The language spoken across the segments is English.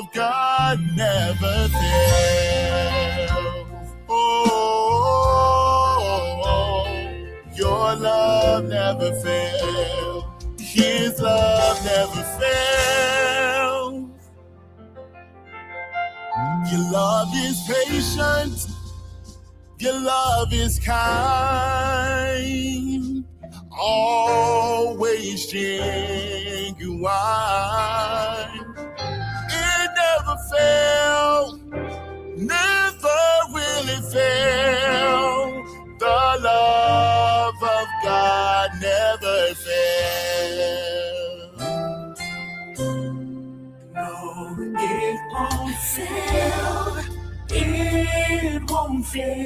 of God never fails. Oh, your love never fails. His love never fails. Your love is patient. Your love is kind. Always genuine. It never fails. Never will it fail. The love of God never fails. No, it won't fail. It won't fail.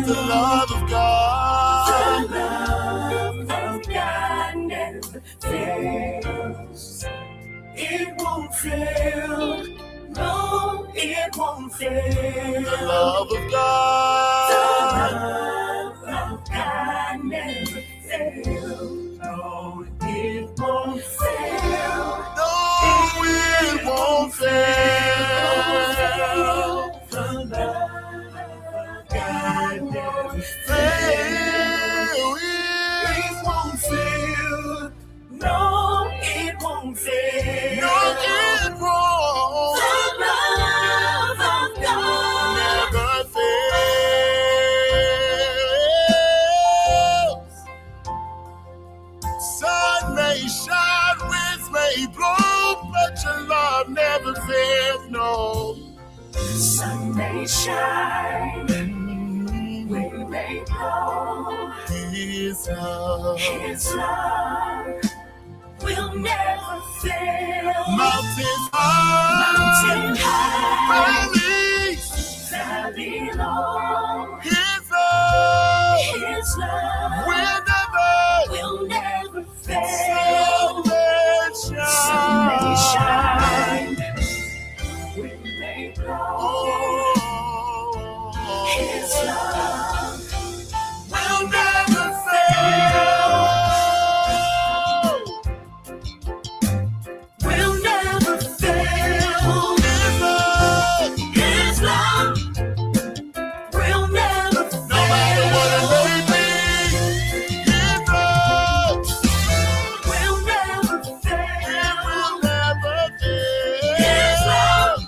The love of God. The love of God never fails. It won't fail. No, it won't fail. The love of God. The love of God never fails. No, it won't fail. No, it won't fail. The love of God never fail. It won't fail. No, it won't fail. No, it won't. The love of God never fails. Sun may shine, winds may blow, but your love never fails. No. Sun may shine, wind may blow. His love will never fail. Mountains high, valley low. His love will never fail. Sun may shine, wind may blow. His love will never fail. Will never fail. His love will never fail. No matter what it may be, His love will never fail. It will never fail. His love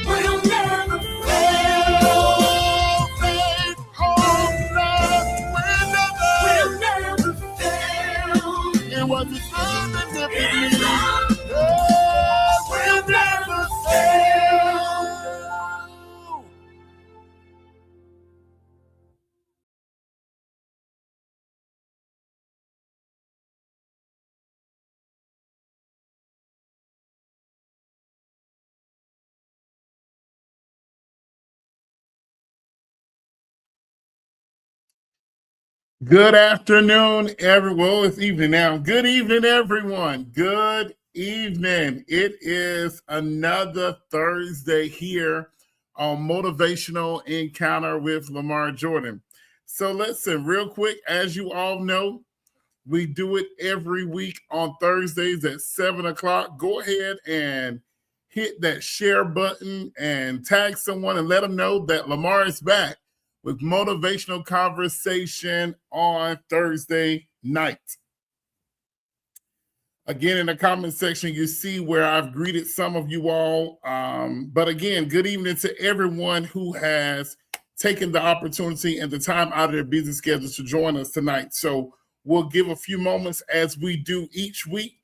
will never fail. Faith, hope, love will never fail. It was the sun that lifted me. Will never fail. Good afternoon, everyone. Well, it's evening now. Good evening, everyone. Good evening. It is another Thursday here on Motivational Encounter with Lamar Jordan. So listen, real quick, as you all know, we do it every week on Thursdays at 7 o'clock. Go ahead and hit that share button and tag someone and let them know that Lamar is back with motivational conversation on Thursday night. Again, in the comment section, you see where I've greeted some of you all. But again, good evening to everyone who has taken the opportunity and the time out of their busy schedule to join us tonight. So we'll give a few moments, as we do each week,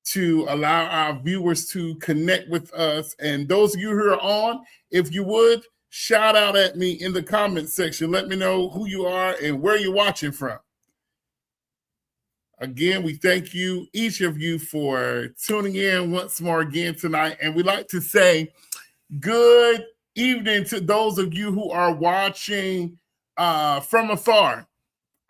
to allow our viewers to connect with us. And those of you who are on, if you would, shout out at me in the comment section. Let me know who you are and where you're watching from. Again, we thank you, each of you, for tuning in once more again tonight. And we'd like to say good evening to those of you who are watching from afar.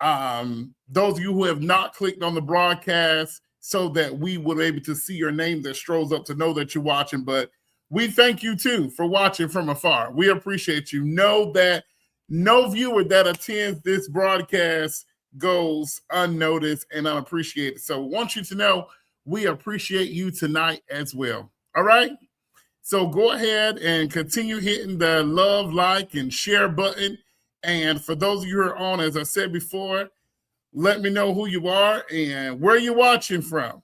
Those of you who have not clicked on the broadcast so that we will be able to see your name that strolls up to know that you're watching. But we thank you, too, for watching from afar. We appreciate you. Know that no viewer that attends this broadcast goes unnoticed and unappreciated. So I want you to know we appreciate you tonight as well. All right? So go ahead and continue hitting the love, like, and share button. And for those of you who are on, as I said before, let me know who you are and where you're watching from.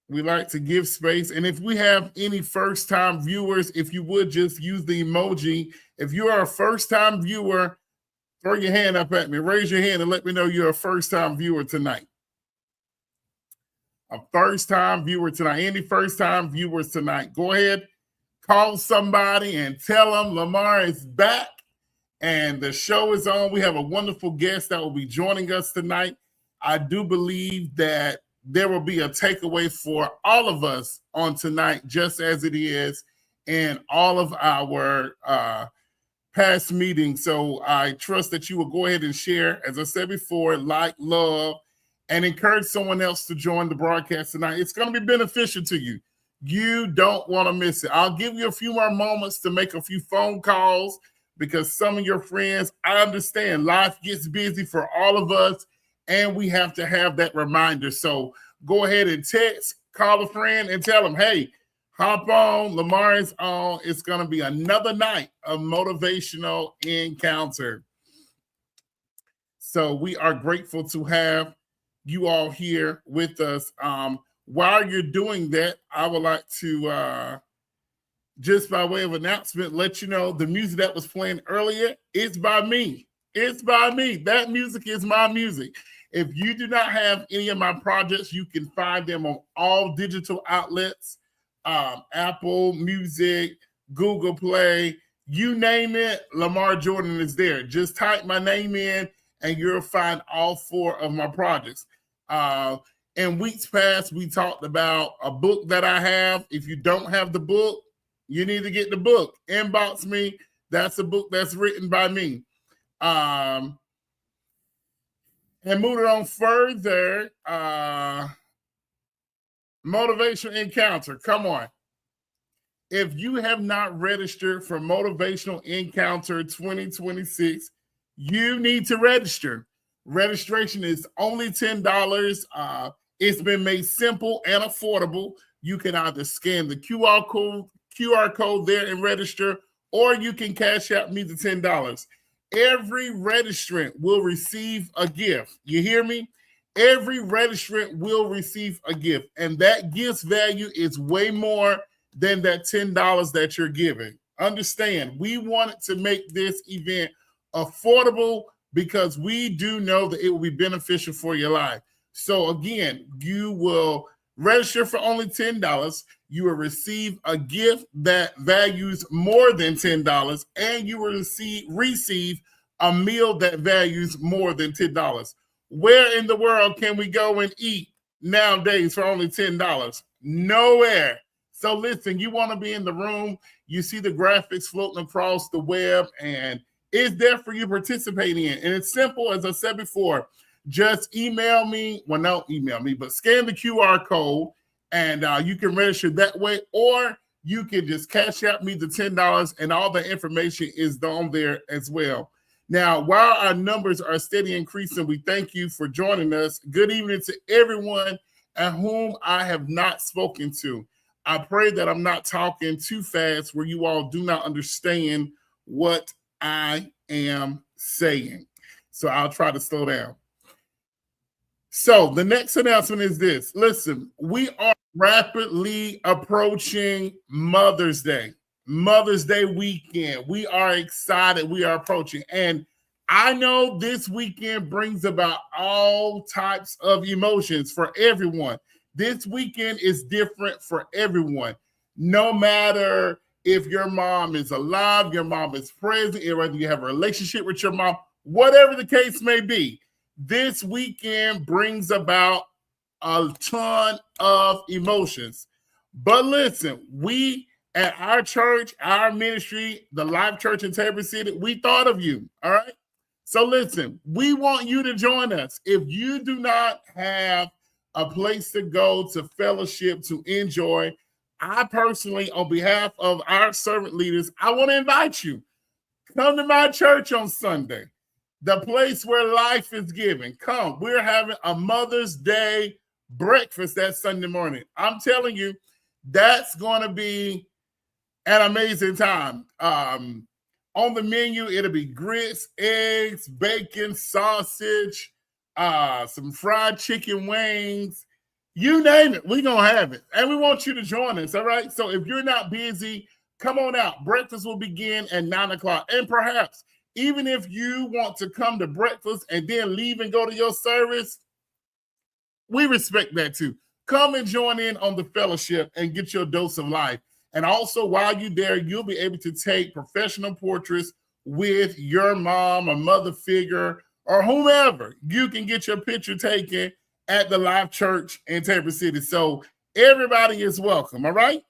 We like to give space. And if we have any first-time viewers, if you would just use the emoji. If you are a first-time viewer, throw your hand up at me. Raise your hand and let me know you're a first-time viewer tonight. A first-time viewer tonight. Any first-time viewers tonight, go ahead, call somebody and tell them Lamar is back and the show is on. We have a wonderful guest that will be joining us tonight. I do believe that there will be a takeaway for all of us on tonight, just as it is in all of our past meetings. So I trust that you will go ahead and share, as I said before, like, love, and encourage someone else to join the broadcast tonight. It's going to be beneficial to you. You don't want to miss it. I'll give you a few more moments to make a few phone calls because some of your friends, I understand life gets busy for all of us, and we have to have that reminder. So go ahead and text, call a friend, and tell them, hey, hop on. Lamar is on. It's going to be another night of motivational encounter. So we are grateful to have you all here with us. While you're doing that, I would like to, just by way of announcement, let you know the music that was playing earlier is by me. It's by me. That music is my music. If you do not have any of my projects, you can find them on all digital outlets, Apple Music, Google Play, you name it, Lamar Jordan is there. Just type my name in and you'll find all 4 of my projects. In weeks past, we talked about a book that I have. If you don't have the book, you need to get the book. Inbox me. That's a book that's written by me. And moving on further, Motivational Encounter. Come on. If you have not registered for Motivational Encounter 2026, you need to register. Registration is only $10. It's been made simple and affordable. You can either scan the QR code there and register, or you can cash out me the $10. Every registrant will receive a gift. You hear me? Every registrant will receive a gift, and that gift's value is way more than that $10 that you're giving. Understand, we wanted to make this event affordable because we do know that it will be beneficial for your life. So again, you will register for only $10. You will receive a gift that values more than $10, and you will receive a meal that values more than $10. Where in the world can we go and eat nowadays for only $10? Nowhere. So listen, you want to be in the room, you see the graphics floating across the web, and it's there for you to participate in. And it's simple, as I said before. Just email me. Well, don't email me, but scan the QR code, and you can register that way, or you can just cash out me the $10, and all the information is on there as well. Now, while our numbers are steady increasing, we thank you for joining us. Good evening to everyone at whom I have not spoken to. I pray that I'm not talking too fast where you all do not understand what I am saying. So I'll try to slow down. So the next announcement is this. Listen, we are rapidly approaching Mother's Day. Mother's Day weekend. We are excited. We are approaching. And I know this weekend brings about all types of emotions for everyone. This weekend is different for everyone. No matter if your mom is alive, your mom is present, or whether you have a relationship with your mom, whatever the case may be, this weekend brings about a ton of emotions. But listen, we at our church, our ministry, the Life Church in Tabor City, we thought of you, all right? So listen, we want you to join us. If you do not have a place to go, to fellowship, to enjoy, I personally, on behalf of our servant leaders, I want to invite you. Come to my church on Sunday, the place where life is given. Come, we're having a Mother's Day breakfast that Sunday morning. I'm telling you, That's going to be an amazing time. On the menu, it'll be grits, eggs, bacon, sausage, some fried chicken wings. You name it, we're going to have it. And we want you to join us, all right? So if you're not busy, come on out. Breakfast will begin at 9 o'clock. And perhaps, even if you want to come to breakfast and then leave and go to your service, we respect that too. Come and join in on the fellowship and get your dose of life. And also, while you're there, you'll be able to take professional portraits with your mom or mother figure or whomever. You can get your picture taken at the Life Church in Tabor City. So everybody is welcome, all right?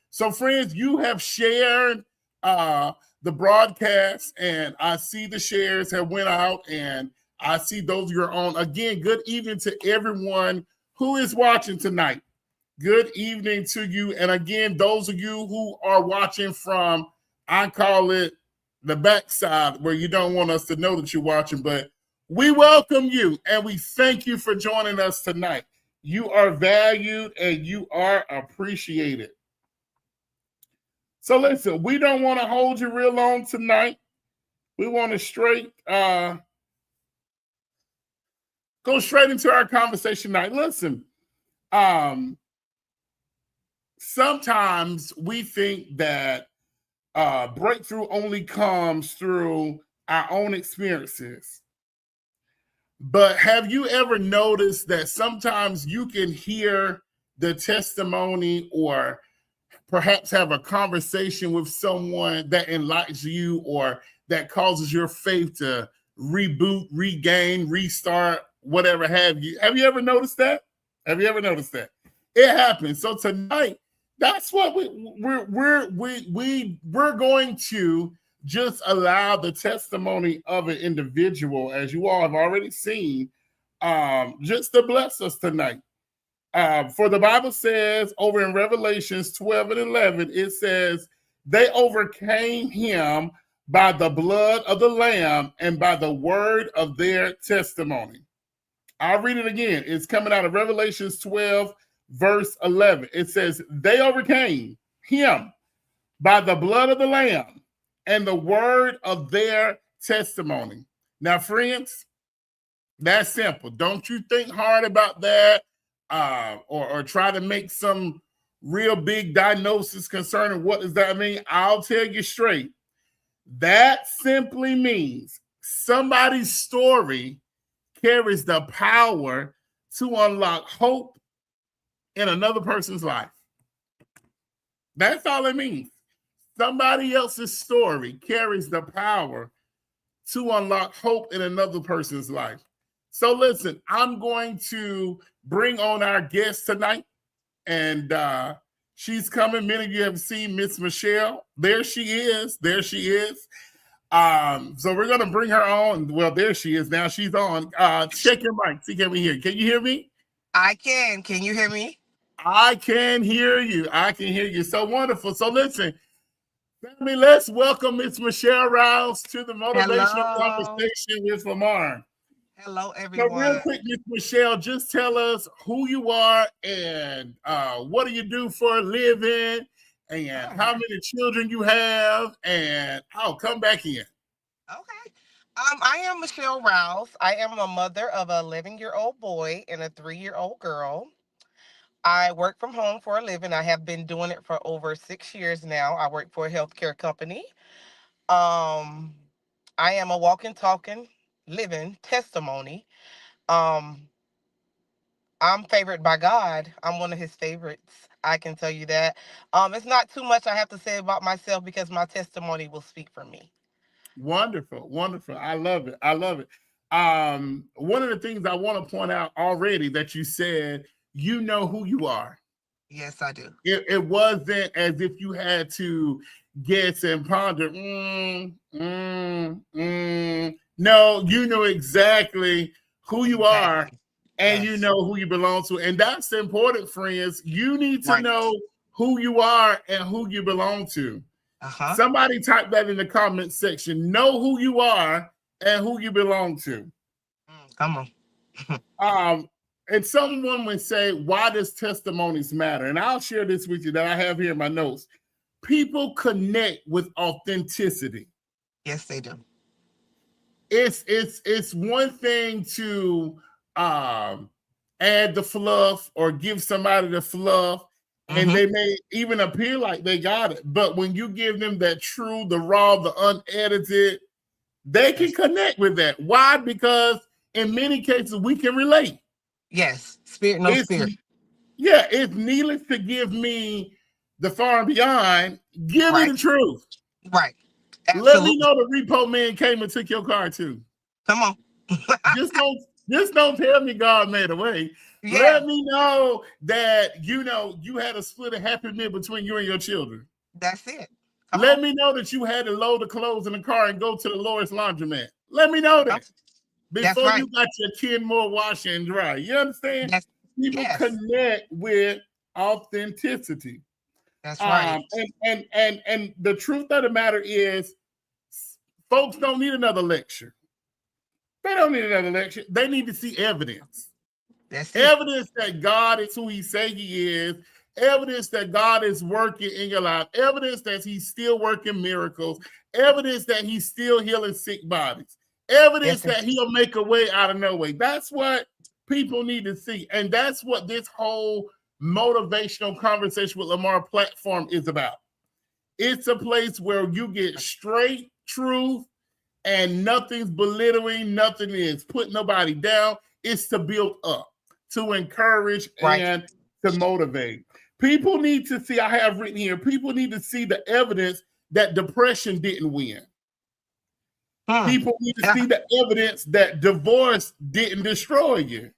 So, friends, you have shared the broadcast, and I see the shares have went out, and I see those you're on. Again, good evening to everyone who is watching tonight. Good evening to you. And again, those of you who are watching from, I call it the backside, where you don't want us to know that you're watching, but we welcome you and we thank you for joining us tonight. You are valued and you are appreciated. So listen, we don't want to hold you real long tonight. We want to go straight into our conversation tonight. Listen, sometimes we think that breakthrough only comes through our own experiences. But have you ever noticed that sometimes you can hear the testimony or perhaps have a conversation with someone that enlightens you or that causes your faith to reboot, regain, restart, whatever have you? Have you ever noticed that? Have you ever noticed that? It happens. So tonight, that's what we're going to just allow the testimony of an individual, as you all have already seen, just to bless us tonight. For the Bible says over in Revelations 12 and 11, it says, they overcame him by the blood of the Lamb and by the word of their testimony. I'll read it again. It's coming out of Revelations 12, verse 11. It says, they overcame him by the blood of the Lamb and the word of their testimony. Now, friends, that's simple. Don't you think hard about that or try to make some real big diagnosis concerning what does that mean. I'll tell you straight. That simply means somebody's story carries the power to unlock hope in another person's life. That's all it means. Somebody else's story carries the power to unlock hope in another person's life. So listen, I'm going to bring on our guest tonight, and she's coming. Many of you have seen Miss Michelle. There she is. There she is. So we're going to bring her on. Well, there she is now. She's on. Check your mic. See, can we hear? Can you hear me? I can. Can you hear me? I can hear you. I can hear you. So wonderful. So listen, family, let's welcome Miss Michelle Rouse to the Motivational Conversation with Lamar. Hello, everyone. So real quick, Miss Michelle, just tell us who you are and what do you do for a living and how many children you have, and I'll come back in. Okay. I am Michelle Rouse. I am a mother of an 11-year-old boy and a 3-year-old girl. I work from home for a living. I have been doing it for over 6 years now. I work for a healthcare company. Um, I am a walking, talking, living testimony. Um, I'm favored by God. I'm one of his favorites. I can tell you that. It's not too much I have to say about myself because my testimony will speak for me. Wonderful, wonderful. I love it. I love it. One of the things I want to point out already that you said, you know who you are. Yes, I do. It wasn't as if you had to guess and ponder. No, you know exactly who you are, and you know who you belong to. And that's important, friends. You need to know who you are and who you belong to. Somebody type that in the comment section. Know who you are and who you belong to. Come on. And someone would say, why does testimonies matter? And I'll share this with you that I have here in my notes. People connect with authenticity. Yes, they do. It's one thing to um, add the fluff or give somebody the fluff, and Mm-hmm. they may even appear like they got it. But when you give them that true, the raw, the unedited, they can Yes. connect with that. Why? Because in many cases we can relate. Yes. Spirit, no It's spirit. Yeah, it's needless to give me the far and beyond. Give me Right. the truth. Right. Let me Absolutely. know the repo man came and took your car too. Come on. Just don't just don't tell me God made a way. Yeah, Let me know that you had a split of happy meal between you and your children. that's it. Come Let on. me know that you had to load the clothes in the car and go to the lowest laundromat. Let me know Come- that That's before right. you got your 10 more wash and dry. You understand? That's People yes. connect with authenticity. That's right. And the truth of the matter is, folks don't need another lecture. They don't need another lecture. They need to see evidence. That's it. Evidence that God is who he say he is. Evidence that God is working in your life. Evidence that he's still working miracles. Evidence that he's still healing sick bodies. Yes, Evidence sir. that he'll make a way out of no way. That's what people need to see. And that's what this whole motivational conversation with Lamar platform is about. It's a place where you get straight truth and nothing's belittling, nothing is putting nobody down. It's to build up, to encourage, Right. and to motivate. People need to see, I have written here, people need to see the evidence that depression didn't win. Hmm. People need to Yeah. see the evidence that divorce didn't destroy you.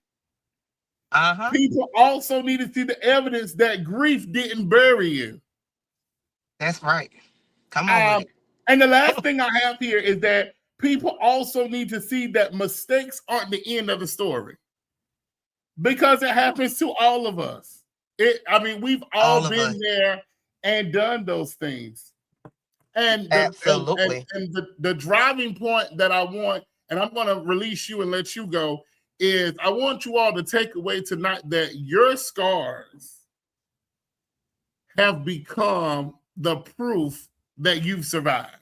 Uh-huh. People also need to see the evidence that grief didn't bury you. That's right. Come on with Um, it. and the last thing I have here is that people also need to see that mistakes aren't the end of the story because it happens to all of us. We've all All of been us. there and done those things. And Absolutely. the driving point that I want, and I'm going to release you and let you go, is I want you all to take away tonight that your scars have become the proof that you've survived.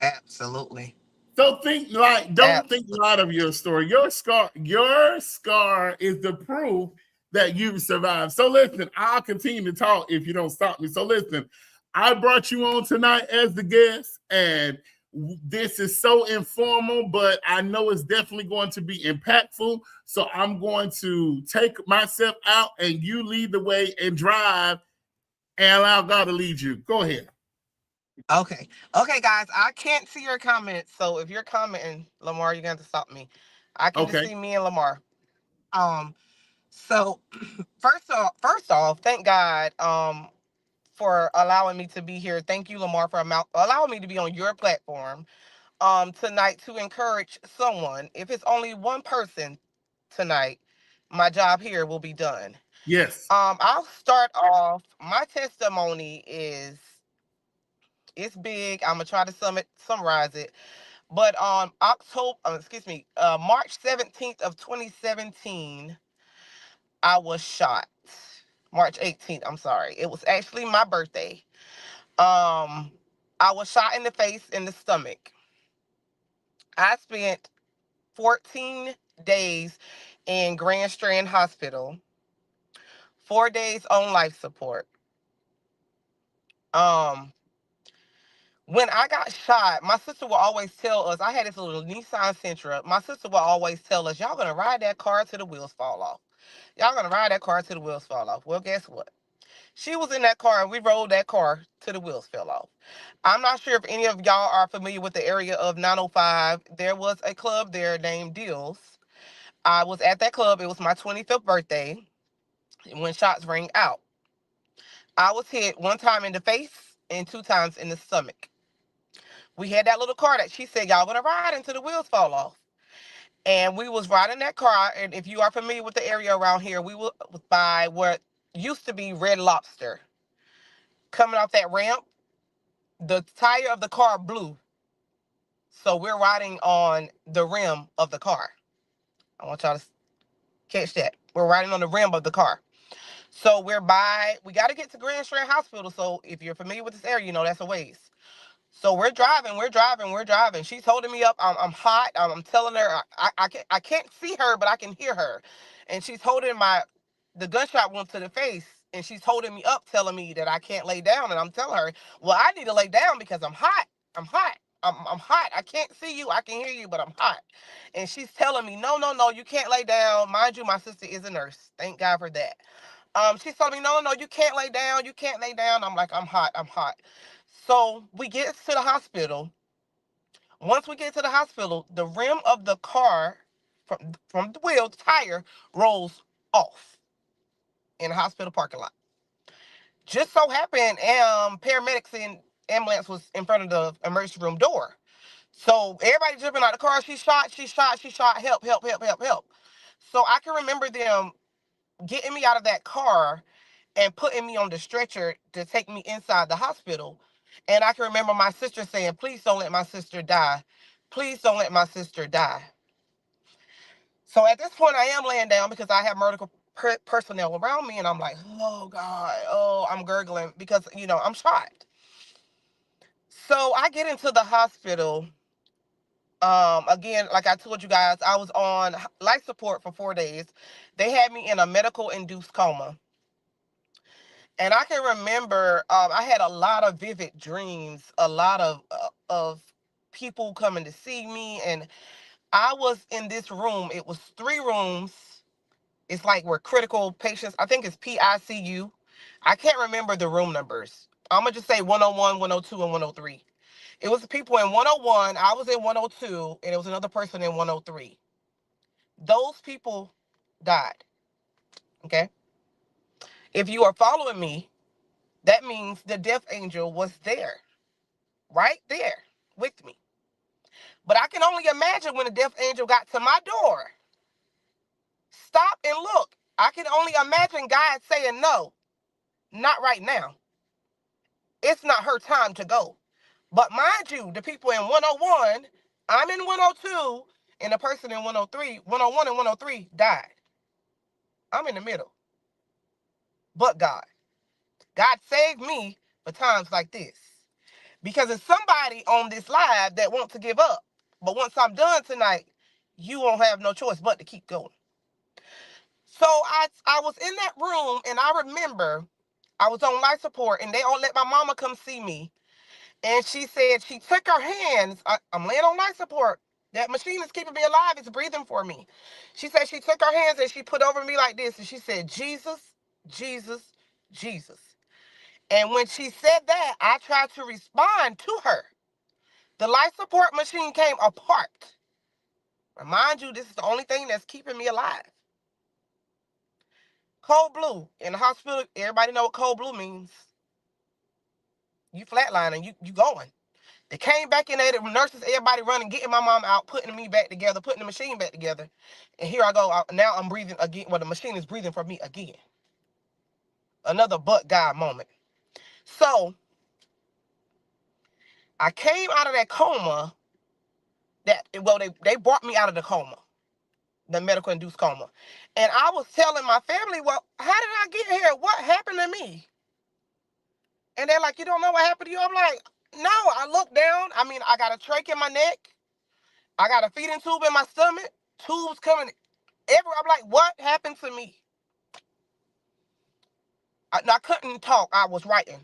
Absolutely. So don't think Absolutely. light of your story. Your scar is the proof that you've survived. So listen, I'll continue to talk if you don't stop me. So listen, I brought you on tonight as the guest, and this is so informal, but I know it's definitely going to be impactful. So I'm going to take myself out and you lead the way and drive and allow God to lead you. Go ahead. Okay. Okay, guys. I can't see your comments. So if you're commenting, Lamar, you're gonna have to stop me. I can just Okay. see me and Lamar. Um, so first off, thank God for allowing me to be here. Thank you, Lamar, for allowing me to be on your platform tonight to encourage someone. If it's only one person tonight, my job here will be done. Yes. I'll start off. My testimony is it's big. I'm gonna try to summarize it. But on March 17th of 2017, I was shot. March 18th, I'm sorry. It was actually my birthday. Um, I was shot in the face, in the stomach. I spent 14 days in Grand Strand Hospital, 4 days on life support. Um, when I got shot, my sister would always tell us, I had this little Nissan Sentra. My sister would always tell us, y'all gonna ride that car till the wheels fall off. Y'all gonna ride that car till the wheels fall off. Well, guess what? She was in that car and we rode that car till the wheels fell off. I'm not sure if any of y'all are familiar with the area of 905. There was a club there named Deals. I was at that club. It was my 25th birthday when shots rang out. I was hit one time in the face and two times in the stomach. We had that little car that she said, y'all gonna ride until the wheels fall off. And we was riding that car. And if you are familiar with the area around here, we were by what used to be Red Lobster. Coming off that ramp, the tire of the car blew. So we're riding on the rim of the car. I want y'all to. Catch that. We're riding on the rim of the car. So we got to get to Grand Strand Hospital. So if you're familiar with this area, you know that's a ways. So we're driving. She's holding me up. I'm hot. I'm telling her I can't see her, but I can hear her, and she's holding the gunshot wound to the face, and she's holding me up, telling me that I can't lay down, and I'm telling her, well, I need to lay down because I'm hot. I'm hot. I'm hot. I can't see you. I can hear you, but I'm hot. And she's telling me, no, no, no, you can't lay down. Mind you, my sister is a nurse. Thank God for that. She's telling me, no, no, no, you can't lay down. You can't lay down. I'm like, I'm hot. I'm hot. So we get to the hospital. Once we get to the hospital, the rim of the car from the wheel, the tire, rolls off in the hospital parking lot. Just so happened, paramedics and ambulance was in front of the emergency room door. So everybody jumping out the car. She shot. Help, help, help, help, help. So I can remember them getting me out of that car and putting me on the stretcher to take me inside the hospital. And I can remember my sister saying, please don't let my sister die. Please don't let my sister die. So at this point, I am laying down because I have medical personnel around me. And I'm like, oh, God. Oh, I'm gurgling because, I'm shot. So I get into the hospital. Again, like I told you guys, I was on life support for 4 days. They had me in a medical induced coma. And I can remember I had a lot of vivid dreams, a lot of people coming to see me. And I was in this room. It was 3 rooms. It's like we're critical patients. I think it's PICU. I can't remember the room numbers. I'm going to just say 101, 102, and 103. It was the people in 101. I was in 102, and it was another person in 103. Those people died. Okay? If you are following me, that means the death angel was there, right there with me. But I can only imagine when the death angel got to my door. Stop and look. I can only imagine God saying, no, not right now. It's not her time to go. But mind you, the people in 101, I'm in 102, and the person in 103, 101 and 103 died. I'm in the middle. But God saved me for times like this. Because it's somebody on this live that wants to give up. But once I'm done tonight, you won't have no choice but to keep going. So I was in that room, and I remember I was on life support, and they all let my mama come see me. And she said she took her hands. I'm laying on life support. That machine is keeping me alive. It's breathing for me. She said she took her hands and she put over me like this. And she said, Jesus, Jesus, Jesus. And when she said that, I tried to respond to her. The life support machine came apart. Remind you, this is the only thing that's keeping me alive. Cold blue. In the hospital, everybody know what cold blue means. You flatlining, you going. They came back in there, the nurses, everybody running, getting my mom out, putting me back together, putting the machine back together. And here I go. Now I'm breathing again. Well, the machine is breathing for me again. Another but God moment. So I came out of that coma. They brought me out of the coma, the medical induced coma. And I was telling my family, well, how did I get here? What happened to me? And they're like, you don't know what happened to you? I'm like, no, I look down. I mean, I got a trach in my neck. I got a feeding tube in my stomach. Tubes coming everywhere. I'm like, what happened to me? I couldn't talk. I was writing.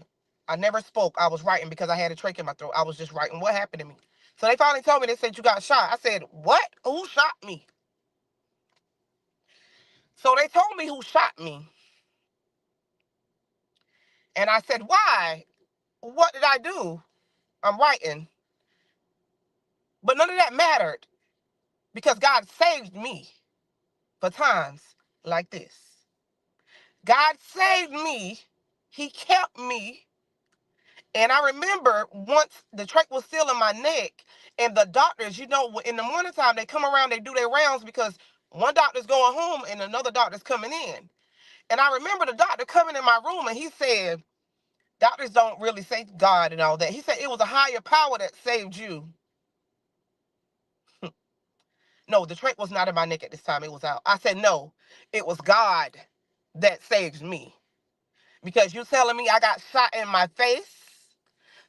I never spoke. I was writing because I had a trach in my throat. I was just writing. What happened to me? So they finally told me, they said, you got shot. I said, what? Who shot me? So they told me who shot me. And I said, why? What did I do? I'm writing. But none of that mattered because God saved me for times like this. God saved me. He kept me. And I remember once the trach was still in my neck, and the doctors, in the morning time, they come around, they do their rounds because one doctor's going home and another doctor's coming in. And I remember the doctor coming in my room, and he said, doctors don't really say God and all that. He said it was a higher power that saved you. No, the trait was not in my neck at this time. It was out. I said, no, it was God that saved me. Because you telling me I got shot in my face,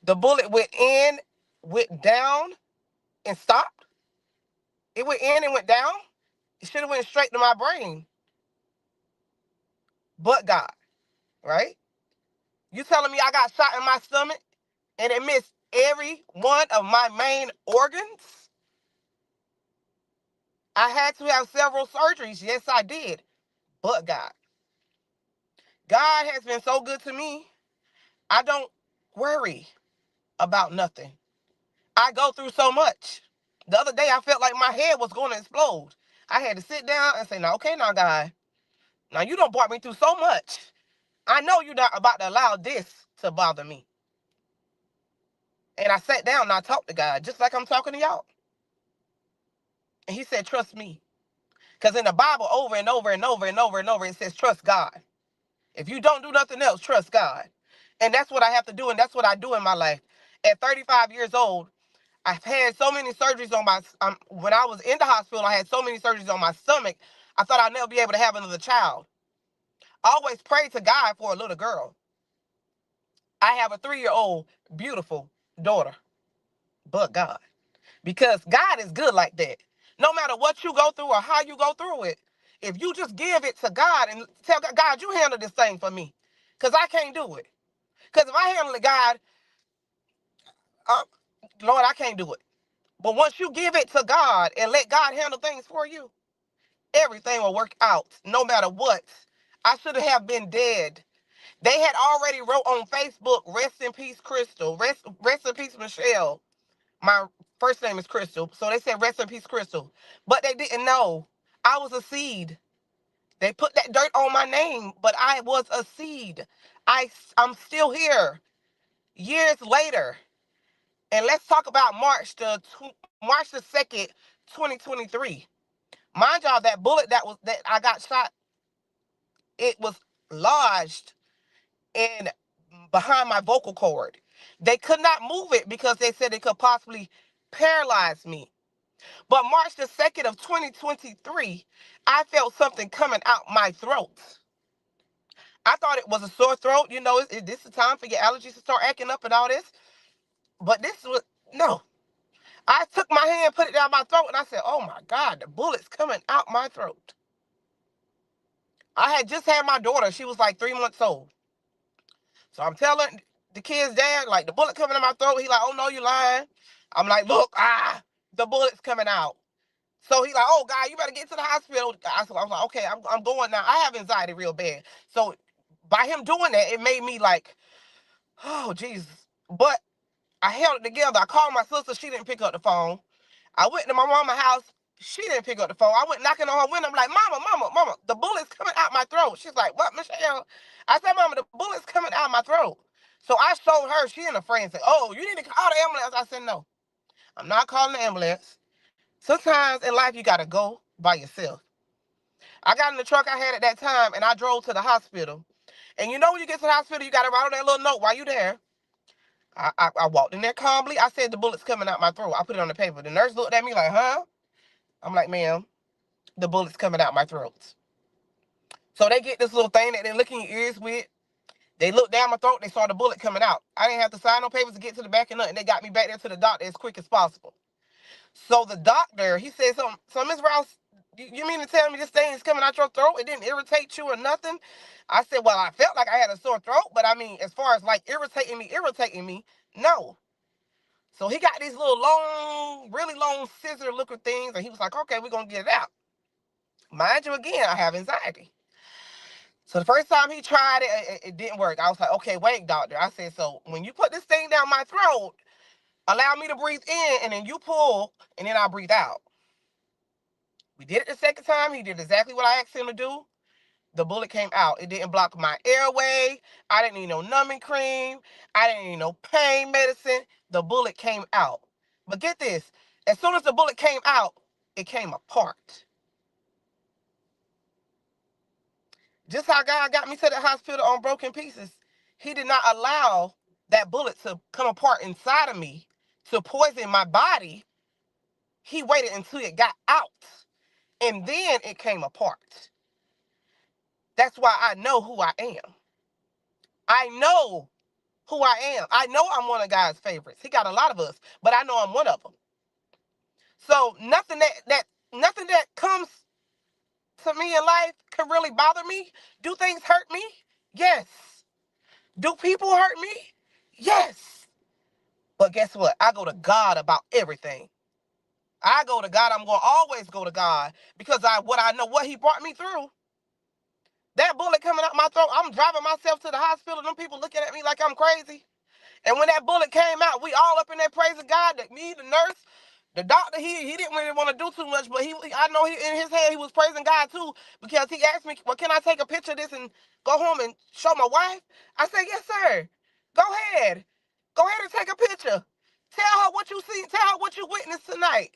the bullet went in, went down, and stopped. It went in and went down. It should have went straight to my brain. But God, right? You telling me I got shot in my stomach and it missed every one of my main organs? I had to have several surgeries. Yes, I did. But God. God has been so good to me. I don't worry about nothing. I go through so much. The other day, I felt like my head was going to explode. I had to sit down and say, now, okay, now, God, now you done brought me through so much. I know you're not about to allow this to bother me. And I sat down and I talked to God, just like I'm talking to y'all. And he said, trust me. Because in the Bible, over and over and over and over and over, it says, trust God. If you don't do nothing else, trust God. And that's what I have to do, and that's what I do in my life. At 35 years old, I've had so many surgeries on my, when I was in the hospital, I had so many surgeries on my stomach, I thought I'd never be able to have another child. I always prayed to God for a little girl. I have a 3-year-old, beautiful daughter, but God. Because God is good like that. No matter what you go through or how you go through it, if you just give it to God and tell God, God, you handle this thing for me. Because I can't do it. Because if I handle it, God, uh, Lord, I can't do it. But once you give it to God and let God handle things for you, everything will work out no matter what. I should have been dead. They had already wrote on Facebook, rest in peace, Crystal. Rest in peace, Michelle. My first name is Crystal. So they said, rest in peace, Crystal. But they didn't know I was a seed. They put that dirt on my name, but I was a seed. I'm still here years later. And let's talk about March the 2nd, 2023. Mind y'all, that bullet that I got shot, it was lodged in behind my vocal cord. They could not move it because they said it could possibly paralyze me. But March the 2nd of 2023, I felt something coming out my throat. I thought it was a sore throat. You know, this is the time for your allergies to start acting up and all this. But this was, no. I took my hand, put it down my throat, and I said, oh my God, the bullet's coming out my throat. I had just had my daughter. She was like 3 months old. So I'm telling the kid's dad, like, the bullet coming in my throat. He like, oh no, you lying. I'm like, look, the bullet's coming out. So he like, oh God, you better get to the hospital. I was like, okay, I'm going now. I have anxiety real bad. So by him doing that, it made me like, oh Jesus. But I held it together. I called my sister. She didn't pick up the phone. I went to my mama's house. She didn't pick up the phone. I went knocking on her window. I'm like, mama, the bullet's coming out my throat. She's like, what, Michelle? I said, mama, the bullet's coming out my throat. So I showed her. She and a friend said, oh, you need to call the ambulance. I said, no, I'm not calling the ambulance. Sometimes in life, you got to go by yourself. I got in the truck I had at that time, and I drove to the hospital. And you know when you get to the hospital, you got to write on that little note while you there. I walked in there calmly. I said, the bullet's coming out my throat. I put it on the paper. The nurse looked at me like, huh? I'm like, ma'am, the bullet's coming out my throat. So they get this little thing that they look in your ears with. They looked down my throat. They saw the bullet coming out. I didn't have to sign no papers to get to the back of nothing. They got me back there to the doctor as quick as possible. So the doctor, he said, so Miss Rouse, you mean to tell me this thing is coming out your throat? It didn't irritate you or nothing? I said, well, I felt like I had a sore throat, but I mean, as far as like irritating me, no. So he got these little long, really long scissor looking things, and he was like, okay, we're going to get it out. Mind you, again, I have anxiety. So the first time he tried it didn't work. I was like, okay, wait, doctor. I said, so when you put this thing down my throat, allow me to breathe in, and then you pull, and then I'll breathe out. We did it the second time. He did exactly what I asked him to do. The bullet came out. It didn't block my airway. I didn't need no numbing cream. I didn't need no pain medicine. The bullet came out. But get this. As soon as the bullet came out, it came apart. Just how God got me to the hospital on broken pieces, he did not allow that bullet to come apart inside of me to poison my body. He waited until it got out, and then it came apart. That's why I know who I am. I know who I am. I know I'm one of God's favorites. He got a lot of us, but I know I'm one of them. So nothing that comes to me in life can really bother me. Do things hurt me? Yes. Do people hurt me? Yes. But guess what? I go to God about everything. I go to God. I'm going to always go to God because I know what he brought me through. That bullet coming out my throat, I'm driving myself to the hospital. Them people looking at me like I'm crazy. And when that bullet came out, we all up in there praising God. Me, the nurse, the doctor, he didn't really want to do too much, but I know in his head he was praising God too, because he asked me, well, can I take a picture of this and go home and show my wife? I said, yes, sir. Go ahead. Go ahead and take a picture. Tell her what you see. Tell her what you witnessed tonight.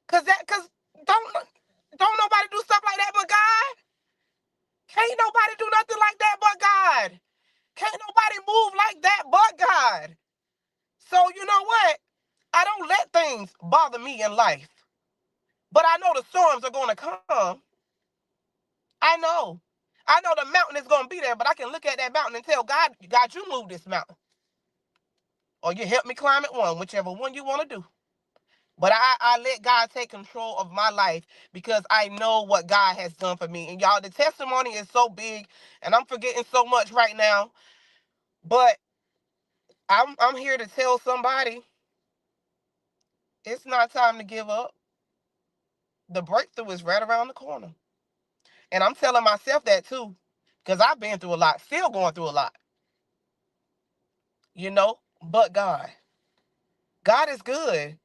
Cause don't nobody do stuff like that but God. Can't nobody do nothing like that but God. Can't nobody move like that but God. So you know what? I don't let things bother me in life. But I know the storms are going to come. I know. I know the mountain is going to be there, but I can look at that mountain and tell God, God, you move this mountain. Or you help me climb it one, whichever one you want to do. But I let God take control of my life because I know what God has done for me. And y'all, the testimony is so big, and I'm forgetting so much right now. But I'm here to tell somebody it's not time to give up. The breakthrough is right around the corner. And I'm telling myself that too, because I've been through a lot, still going through a lot, but God. God is good.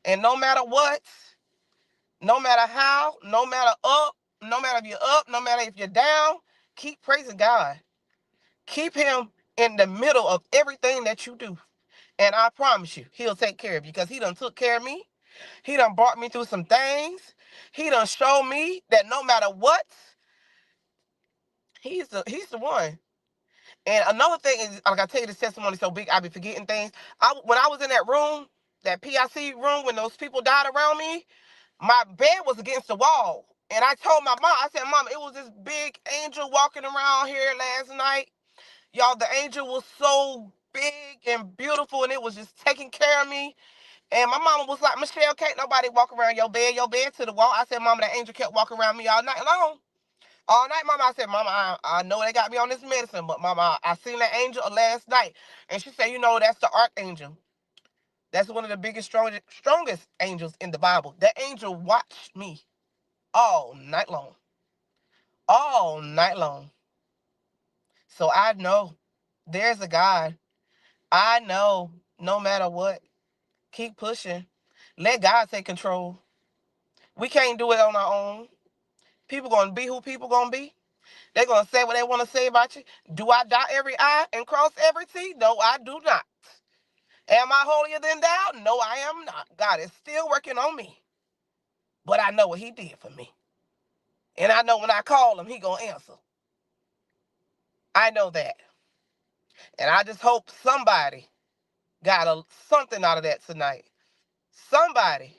And no matter what, no matter how, no matter up, no matter if you're up, no matter if you're down, keep praising God. Keep him in the middle of everything that you do. And I promise you, he'll take care of you because he done took care of me. He done brought me through some things. He done showed me that no matter what, he's the one. And another thing is, like I tell you, this testimony so big, I be forgetting things. When I was in that room, that PIC room, when those people died around me, my bed was against the wall. And I told my mom, I said, Mom, it was this big angel walking around here last night. Y'all, the angel was so big and beautiful, and it was just taking care of me. And my mama was like, Michelle, can't nobody walk around your bed to the wall. I said, Mama, that angel kept walking around me all night long. All night, Mama, I said, Mama, I know they got me on this medicine, but Mama, I seen that angel last night. And she said, that's the archangel. That's one of the biggest, strongest angels in the Bible. That angel watched me all night long. All night long. So I know there's a God. I know no matter what, keep pushing. Let God take control. We can't do it on our own. People going to be who people going to be. They're going to say what they want to say about you. Do I dot every I and cross every T? No, I do not. Am I holier than thou? No, I am not. God is still working on me. But I know what he did for me. And I know when I call him, he going to answer. I know that. And I just hope somebody got something out of that tonight. Somebody.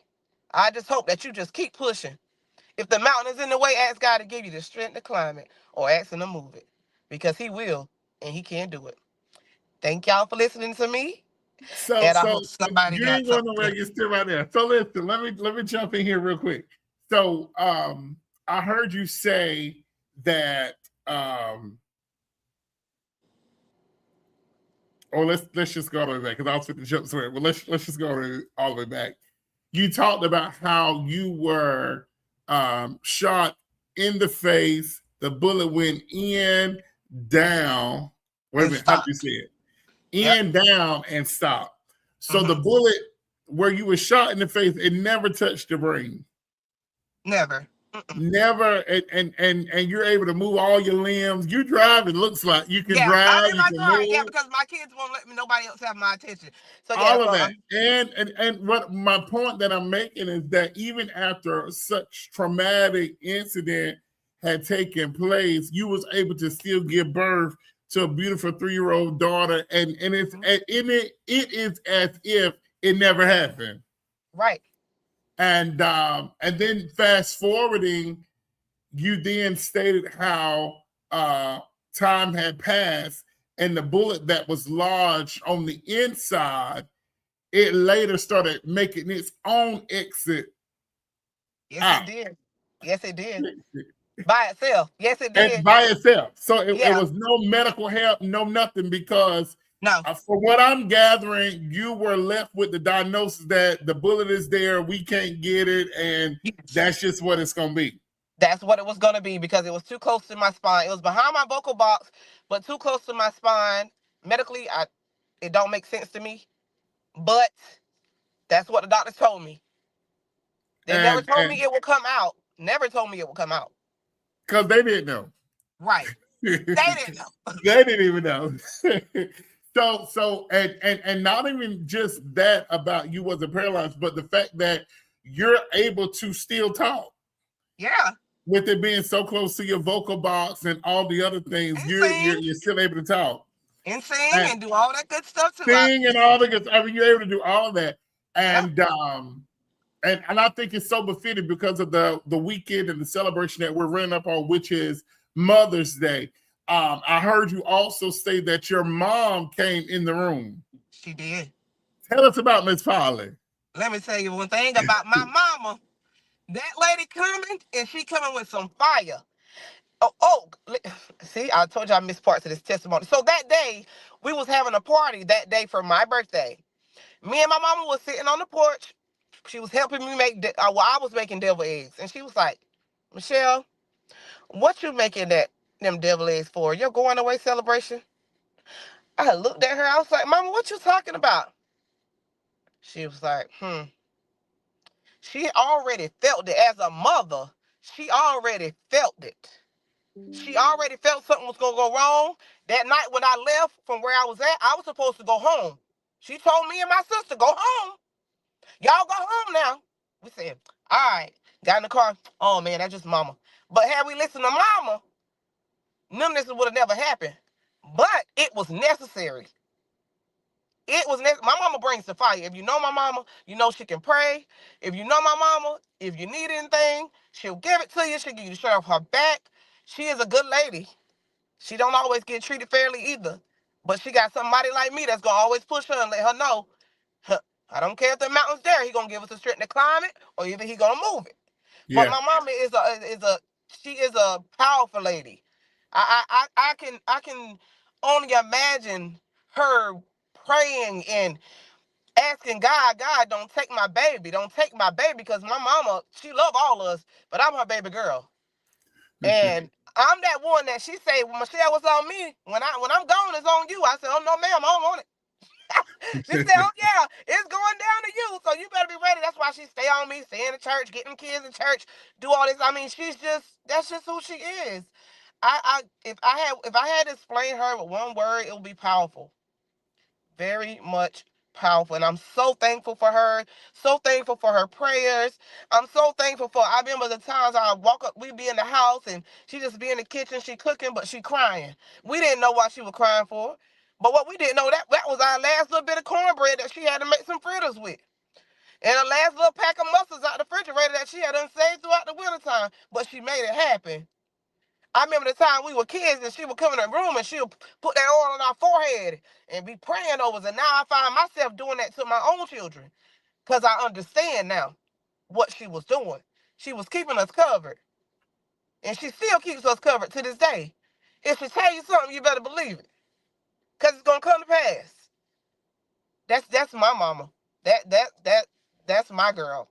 I just hope that you just keep pushing. If the mountain is in the way, ask God to give you the strength to climb it or ask him to move it. Because he will and he can do it. Thank y'all for listening to me. So, And I so hope somebody you got ain't going something. nowhere. You're still right there. So listen, let me jump in here real quick. So, I heard you say that. Let's just go all the way back because I was going to jump somewhere. But let's just go all the way back. You talked about how you were shot in the face. The bullet went in, down. Wait a minute, how did you say it? In, down, and stop. So the bullet where you were shot in the face, it never touched the brain. Never. Never, and you're able to move all your limbs. You drive, it looks like you can drive, I mean, you can move. Yeah, because my kids won't let me, nobody else have my attention. So all of that. And what my point that I'm making is that even after such traumatic incident had taken place, you was able to still give birth to a beautiful 3-year-old daughter, and it is as if it never happened. Right. And then fast forwarding, you then stated how time had passed and the bullet that was lodged on the inside, it later started making its own exit Yes, it out. did. Yes, it did. By itself. Yes, it And did. by itself. So it Yeah. was no medical help, no nothing, because No. from what I'm gathering, you were left with the diagnosis that the bullet is there, we can't get it, and Yes. that's just what it's going to be. That's what it was going to be because it was too close to my spine. It was behind my vocal box, but too close to my spine. Medically, it don't make sense to me. But that's what the doctors told me. They never told And me it would come out. Never told me it would come out. because they didn't know. Right. They They didn't know. didn't even know. And not even just that about you wasn't paralyzed, but the fact that you're able to still talk. Yeah. With it being so close to your vocal box and all the other things, And you're sing. you're, you're still able to talk And sing and and do all that good stuff too. sing and all the good. I mean, you're able to do all of that, Yeah. and I think it's so befitting because of the weekend and the celebration that we're running up on, which is Mother's Day. I heard you also say that your mom came in the room. She did. Tell us about Miss Polly. Let me tell you one thing about my mama. That lady coming, and she coming with some fire. See, I told you I missed parts of this testimony. So that day, we was having a party that day for my birthday. Me and my mama was sitting on the porch. She was helping me I was making devil eggs. And she was like, Michelle, what you making them devil eggs for? Your going away celebration? I looked at her. I was like, Mama, what you talking about? She was like, She already felt it as a mother. She already felt it. She already felt something was gonna go wrong. That night when I left from where I was at, I was supposed to go home. She told me and my sister, go home. Y'all go home now. We said, all right. Got in the car. Oh man, that's just mama. But had we listened to mama, none of this would have never happened. But it was necessary. My mama brings the fire. If you know my mama, you know she can pray. If you know my mama, if you need anything, she'll give it to you. She'll give you the shirt off her back. She is a good lady. She don't always get treated fairly either. But she got somebody like me that's gonna always push her and let her know, huh, I don't care if the mountain's there, he gonna give us the strength to climb it, or either he gonna move it. But Yeah, my mama she is a powerful lady. I can only imagine her praying and asking God, God, don't take my baby, don't take my baby, because my mama, she love all of us, but I'm her baby girl. And I'm that one that she say, well, Michelle, what's on me? When I'm gone, it's on you. I said, oh no, ma'am, I don't want it. She said, oh yeah, it's going down to you. So you better be ready. That's why she stay on me, stay in the church, getting kids in church, do all this. I mean, that's just who she is. If I had to explain her with one word, it would be powerful. Very much powerful. And I'm so thankful for her. So thankful for her prayers. I'm so thankful for I remember the times I walk up, we be in the house and she just be in the kitchen, she cooking, but she crying. We didn't know what she was crying for. But what we didn't know, that was our last little bit of cornbread that she had to make some fritters with. And a last little pack of mustards out the refrigerator that she had unsaved throughout the wintertime. But she made it happen. I remember the time we were kids and she would come in the room and she'll put that oil on our forehead and be praying over us. And now I find myself doing that to my own children because I understand now what she was doing. She was keeping us covered. And she still keeps us covered to this day. If she tell you something, you better believe it. Because it's gonna come to pass. That's my mama. That's my girl.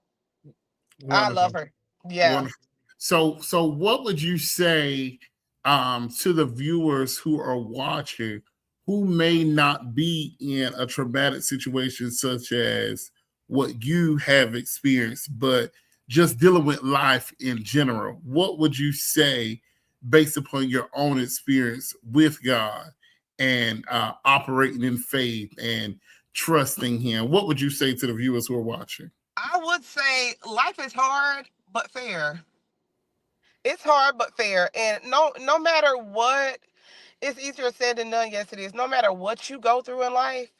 I love wonderful. her. Yeah. Wonderful. So what would you say to the viewers who are watching who may not be in a traumatic situation such as what you have experienced, but just dealing with life in general? What would you say based upon your own experience with God and operating in faith and trusting Him? What would you say to the viewers who are watching? I would say life is hard but fair. It's hard but fair. And no matter what, it's easier said than done. Yes, it is. No matter what you go through in life,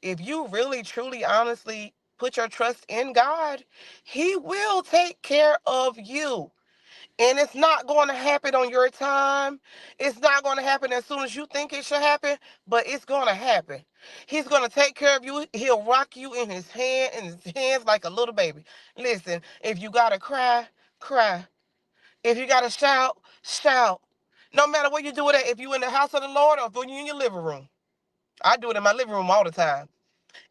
if you really, truly, honestly put your trust in God, He will take care of you. And it's not going to happen on your time. It's not going to happen as soon as you think it should happen, but it's going to happen. He's going to take care of you. He'll rock you in his hands like a little baby. Listen, if you got to cry, cry. If you got to shout, shout. No matter where you do it at, if you in the house of the Lord or if you in your living room. I do it in my living room all the time.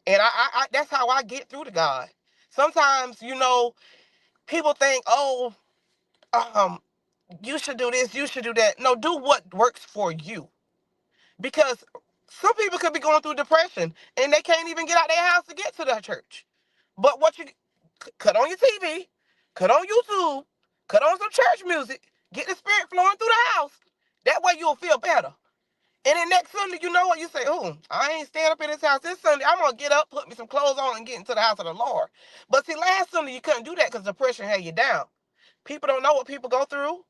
And I that's how I get through to God. Sometimes, people think, oh, um, you should do this, you should do that. No, do what works for you. Because some people could be going through depression and they can't even get out their house to get to the church. But what you cut on your TV, cut on YouTube, cut on some church music, get the spirit flowing through the house. That way you'll feel better. And then next Sunday, you know what? You say, oh, I ain't staying up in this house this Sunday. I'm going to get up, put me some clothes on, and get into the house of the Lord. But see, last Sunday, you couldn't do that because depression had you down. People don't know what people go through.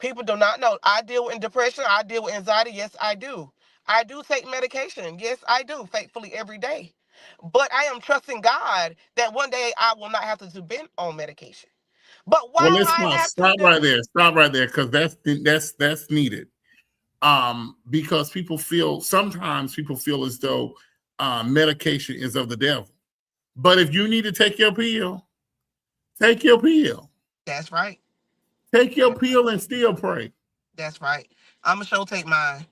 People do not know. I deal with depression. I deal with anxiety. Yes, I do. I do take medication. Yes, I do, faithfully every day. But I am trusting God that one day I will not have to depend on medication. But while Well, let's I not have to stop do, right there. Stop right there, because that's needed. Because sometimes people feel as though medication is of the devil. But if you need to take your pill, take your pill. that's right. Take your That's right. pill and still pray. That's right. I'm going to sure take mine.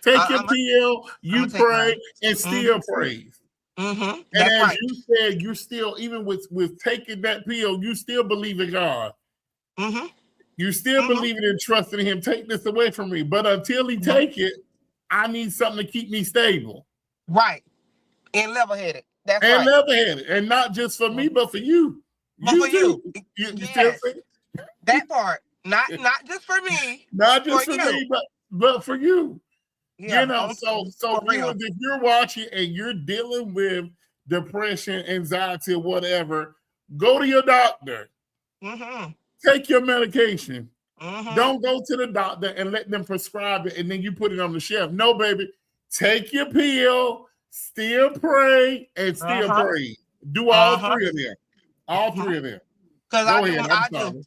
Take your I'm pill, I'm going you to take pray, mine. and still praise. And That's as right. you said, you're still, even with taking that pill, you still believe in God. Mm-hmm. You still Mm-hmm. believing in trusting Him. Take this away from me. But until He Mm-hmm. take it, I need something to keep me stable. Right. And level-headed. That's And right. level-headed. And not just for me, but for you. But for You too. you, You still yes, see? that part. Not just for me, Not for just for you. me, but for you. Yeah, So for real. viewers, if you're watching and you're dealing with depression, anxiety, or whatever, go to your doctor. Mm-hmm. Take your medication. Mm-hmm. Don't go to the doctor and let them prescribe it and then you put it on the shelf. No, baby. Take your pill, still pray, and still Uh-huh. pray. Do all Uh-huh. three of them. All three of them. Because Go ahead. I'm I do. sorry.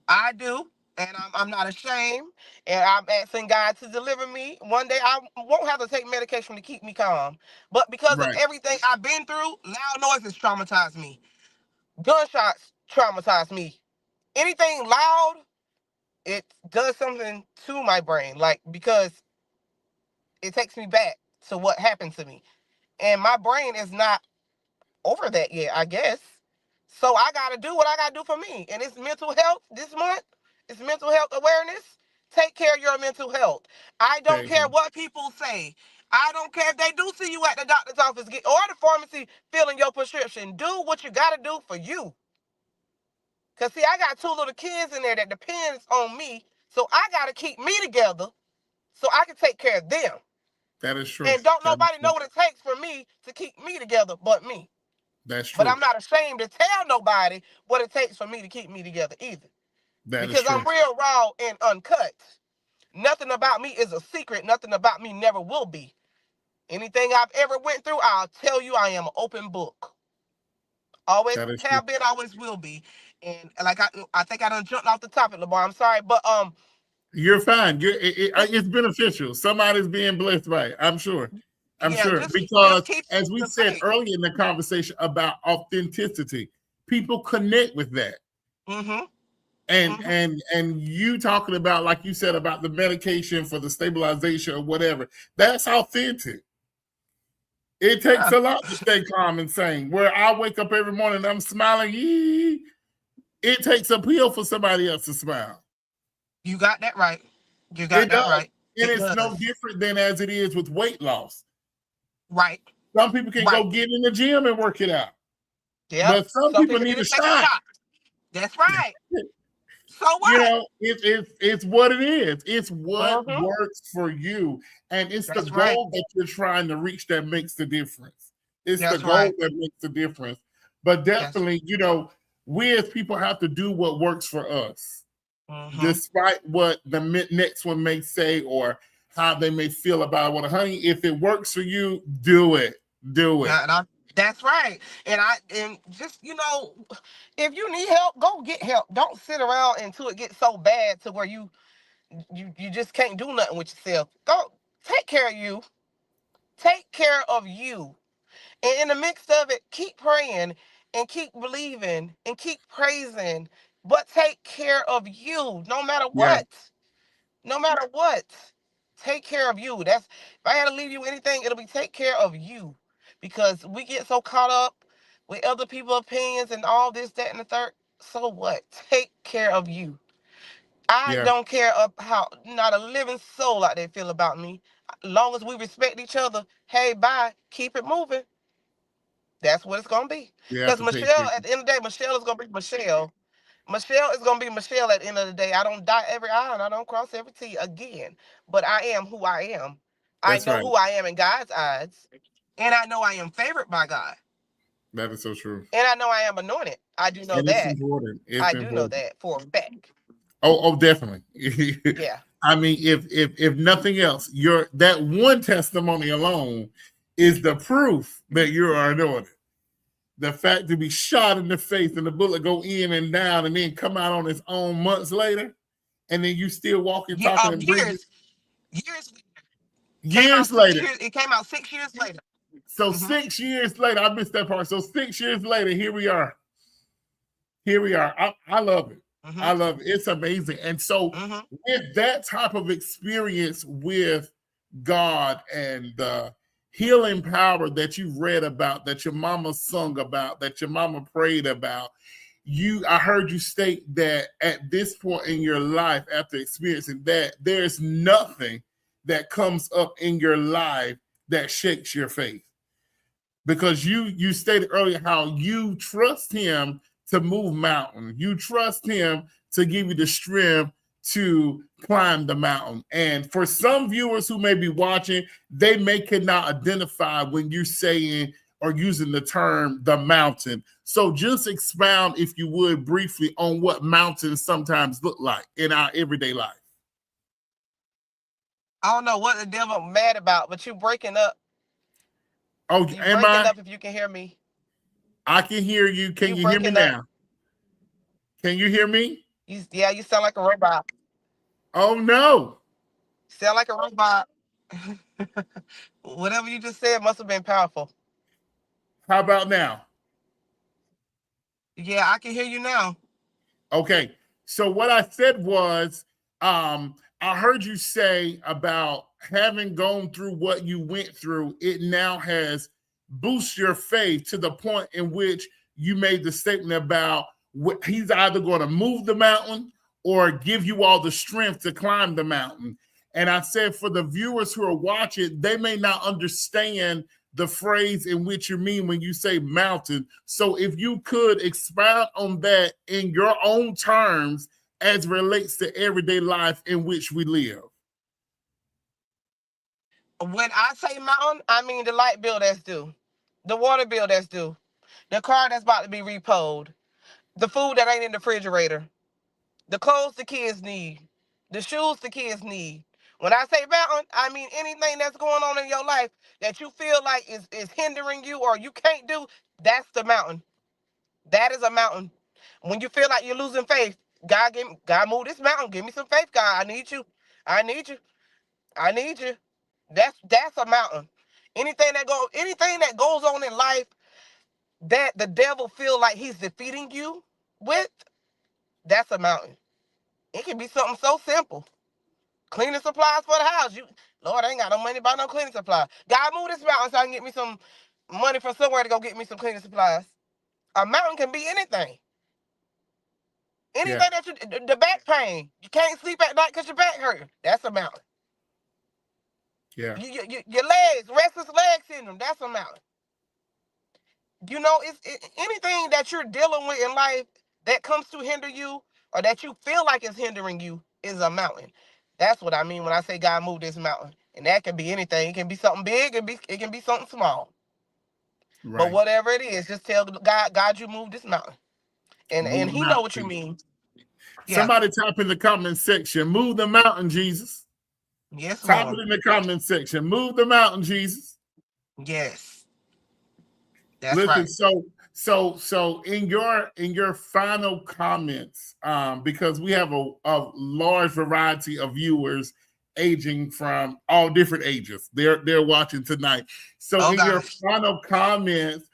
I do. And I'm not ashamed. And I'm asking God to deliver me. One day I won't have to take medication to keep me calm. But because of Right. everything I've been through, loud noises traumatized me. Gunshots traumatized me. Anything loud, it does something to my brain. Like, because it takes me back to what happened to me. And my brain is not over that yet, I guess. So I gotta do what I gotta do for me. And it's mental health this month. It's mental health awareness. Take care of your mental health. I don't care Table. what people say. I don't care if they do see you at the doctor's office or the pharmacy filling your prescription. Do what you gotta do for you. Cause see, I got two little kids in there that depends on me. So I gotta keep me together so I can take care of them. That is true. And don't That is nobody true. know what it takes for me to keep me together but me. That's But true. I'm not ashamed to tell nobody what it takes for me to keep me together either. That is Because true. I'm real raw and uncut. Nothing about me is a secret. Nothing about me never will be. Anything I've ever went through, I'll tell you I am an open book. Always That is true. have been, always will be. And like I think I done jumped off the topic, Lamar. I'm sorry. But You're fine. It's beneficial. Somebody's being blessed by it. I'm sure. I'm yeah, sure. just Because keep as we the said faith. earlier in the conversation about authenticity, people connect with that. Mm-hmm. And Mm-hmm. and you talking about, like you said, about the medication for the stabilization or whatever, that's authentic. It takes Yeah, a lot to stay calm and sane. Where I wake up every morning and I'm smiling, it takes a pill for somebody else to smile. you got that right. You got It that does. right. And It it's no does. different than as it is with weight loss. Right. Some people can Right. go get in the gym and work it out. Yep. But some Some people people need need a to take a shot. shot. That's right. So You what? know, it's what it is. It's what Mm-hmm. works for you. And it's the That's right. goal that you're trying to reach that makes the difference. It's the That's goal right. that makes the difference. But That's definitely, we as people have to do what works for us, mm-hmm. despite what the next one may say or how they may feel about it. Well, honey, if it works for you, do it. Do it. Yeah, That's right. And just, if you need help, go get help. Don't sit around until it gets so bad to where you just can't do nothing with yourself. Go take care of you. Take care of you. And in the midst of it, keep praying and keep believing and keep praising. But take care of you no matter Yeah, what. No matter what. Take care of you. That's if I had to leave you anything, it'll be take care of you. Because we get so caught up with other people's opinions and all this, that, and the third. So what? Take care of you. I yeah, don't care of how not a living soul like they feel about me. As long as we respect each other, hey, bye, keep it moving. That's what it's gonna be. you have Because to take Michelle, care. at the end of the day, Michelle is gonna be Michelle. Michelle is gonna be Michelle at the end of the day. I don't dot every I and I don't cross every T again. But I am who I am. I That's know right. who I am in God's eyes. And I know I am favored by God. That is so true. And I know I am anointed. I do know And it's that. important. It's I do know important. that for a fact. Oh, definitely. Yeah. I mean, if nothing else, your that one testimony alone is the proof that you are anointed. The fact to be shot in the face and the bullet go in and down and then come out on its own months later, and then you still walking, Yeah, talking, and breathing years came out years 6 later. years. It came out 6 years later. So Mm-hmm. 6 years later, I missed that part. So 6 years later, here we are. Here we are. I love it. Mm-hmm. I love it. It's amazing. And so, Mm-hmm. with that type of experience with God and the healing power that you read about, that your mama sung about, that your mama prayed about, I heard you state that at this point in your life, after experiencing that, there's nothing that comes up in your life that shakes your faith, because you stated earlier how you trust him to move mountains. You trust him to give you the strength to climb the mountain. And for some viewers who may be watching, they may cannot identify when you're saying or using the term the mountain. So just expound, if you would, briefly on what mountains sometimes look like in our everyday life. I don't know what the devil mad about, but you breaking up. Oh, You am breaking I? up if you can hear me. I can hear you. Can You you hear me breaking up. now? Can you hear me? You sound like a robot. Oh, no. Sound like a robot. Whatever you just said must have been powerful. How about now? Yeah, I can hear you now. Okay. So what I said was, I heard you say about having gone through what you went through, it now has boosted your faith to the point in which you made the statement about he's either going to move the mountain or give you all the strength to climb the mountain. And I said, for the viewers who are watching, they may not understand the phrase in which you mean when you say mountain. So if you could expound on that in your own terms as relates to everyday life in which we live. When I say mountain, I mean the light bill that's due, the water bill that's due, the car that's about to be repoed, the food that ain't in the refrigerator, the clothes the kids need, the shoes the kids need. When I say mountain, I mean anything that's going on in your life that you feel like is hindering you or you can't do, that's the mountain. That is a mountain. When you feel like you're losing faith, God move this mountain. Give me some faith, God. I need you. I need you. I need you. That's a mountain. Anything that goes on in life that the devil feel like he's defeating you with, that's a mountain. It can be something so simple. Cleaning supplies for the house. Lord, I ain't got no money to buy no cleaning supplies. God move this mountain so I can get me some money from somewhere to go get me some cleaning supplies. A mountain can be anything. Yeah, Anything that the back pain, you can't sleep at night because your back hurting. That's a mountain. yeah, Your legs, restless leg syndrome. That's a mountain. Anything that you're dealing with in life that comes to hinder you or that you feel like is hindering you is a mountain. That's what I mean when I say God moved this mountain. And that can be anything. It can be something big. It can be something small. But right. whatever it is, just tell God, you moved this mountain, and Move the He know mountain, what you Jesus. mean. Yeah. Somebody type in the comment section, move the mountain, Jesus. Yes, Type it Lord. in the comment section, move the mountain, Jesus. Yes. That's Listen, right. so in your final comments, because we have a large variety of viewers aging from all different ages. They're watching tonight. So Oh in your gosh. final comments,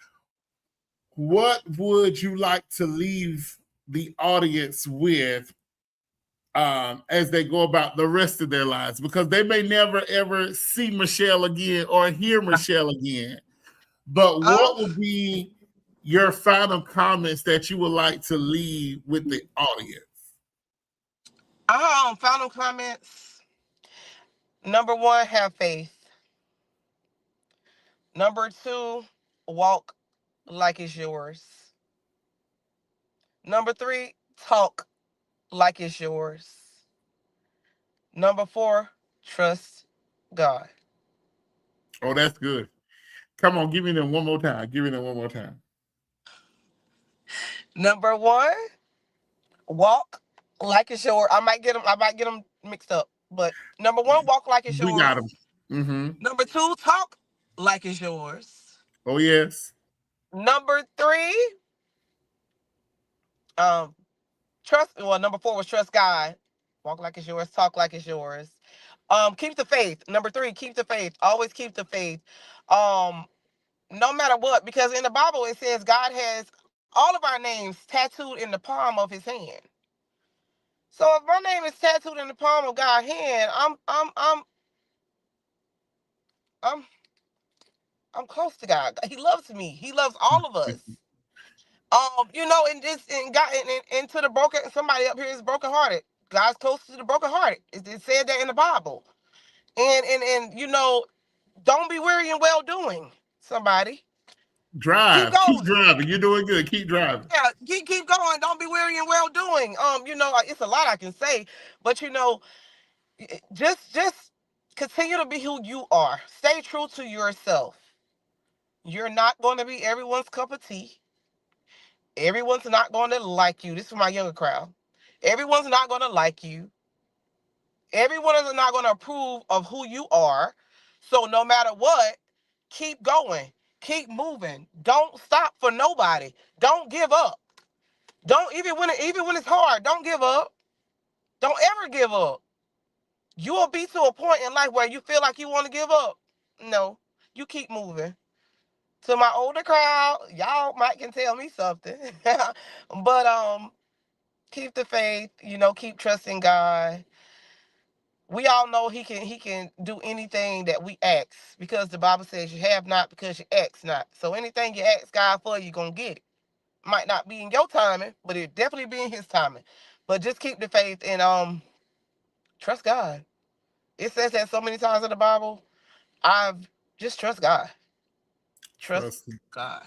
what would you like to leave the audience with as they go about the rest of their lives? Because they may never ever see Michelle again or hear Michelle again. But Um, what would be your final comments that you would like to leave with the audience? Final comments. Number one, have faith. Number two, walk like it's yours. Number three, talk like it's yours. Number four, trust God. Oh, that's good. Come on, give me them one more time. Give me them one more time. Number one, walk like it's yours. I might get them mixed up. But number one, walk like it's We got yours. them. Mm-hmm. Number two, talk like it's yours. Oh, yes. Number three, um, trust. Well, number four was trust God. Walk like it's yours. Talk like it's yours. Keep the faith. Number three, keep the faith. Always keep the faith. Um, no matter what, because in the Bible it says God has all of our names tattooed in the palm of His hand. So if my name is tattooed in the palm of God's hand, I'm I'm close to God. He loves me. He loves all of us. And this and God and to the broken. Somebody up here is brokenhearted. God's close to the brokenhearted. It said that in the Bible. And don't be weary in well doing. Somebody keep Drive. Keep going. driving. You're doing good. Keep driving. Yeah, keep going. Don't be weary in well doing. It's a lot I can say, but just continue to be who you are. Stay true to yourself. You're not going to be everyone's cup of tea. Everyone's not going to like you. This is for my younger crowd. Everyone's not going to like you. Everyone is not going to approve of who you are. So no matter what, keep going. Keep moving. Don't stop for nobody. Don't give up. Don't even when it's hard, don't give up. Don't ever give up. You will be to a point in life where you feel like you want to give up. No, you keep moving. To my older crowd, y'all might can tell me something. But keep the faith, keep trusting God. We all know he can do anything that we ask because the Bible says you have not because you ask not. So anything you ask God for, you're gonna get it. Might not be in your timing, but it definitely be in his timing. But just keep the faith and trust God. It says that so many times in the Bible. I've just trust God. Trust Trust me. God.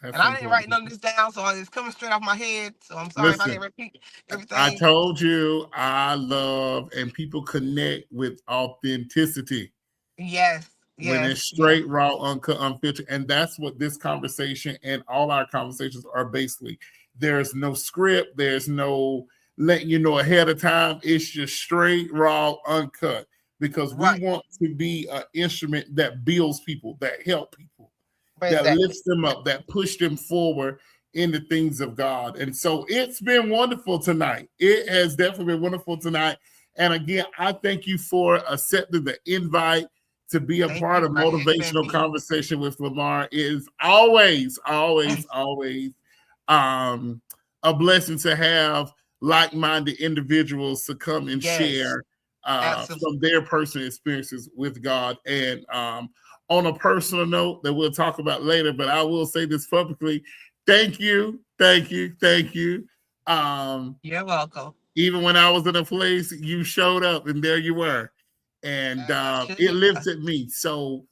And That's I didn't write important. none of this down, so it's coming straight off my head. So I'm sorry if I didn't Listen, repeat I everything. told you I love and people connect with authenticity. Yes, When yes, it's yes. straight, raw, uncut, unfiltered. And that's what this conversation and all our conversations are basically. There's no script, there's no letting you know ahead of time. It's just straight, raw, uncut. Because we Right. want to be an instrument that builds people, that help people, that Exactly. lifts them up, that push them forward in the things of God. And so it's been wonderful tonight. It has definitely been wonderful tonight. And again, I thank you for accepting the invite to be a Thank part you of for having motivational me. conversation with Lamar. It is always, always, always um, a blessing to have like-minded individuals to come and Yes, share absolutely. from their personal experiences with God. And on a personal note that we'll talk about later, but I will say this publicly: thank you, thank you, thank you. You're welcome. Even when I was in a place, you showed up, and there you were, and As I it should. lifted me. So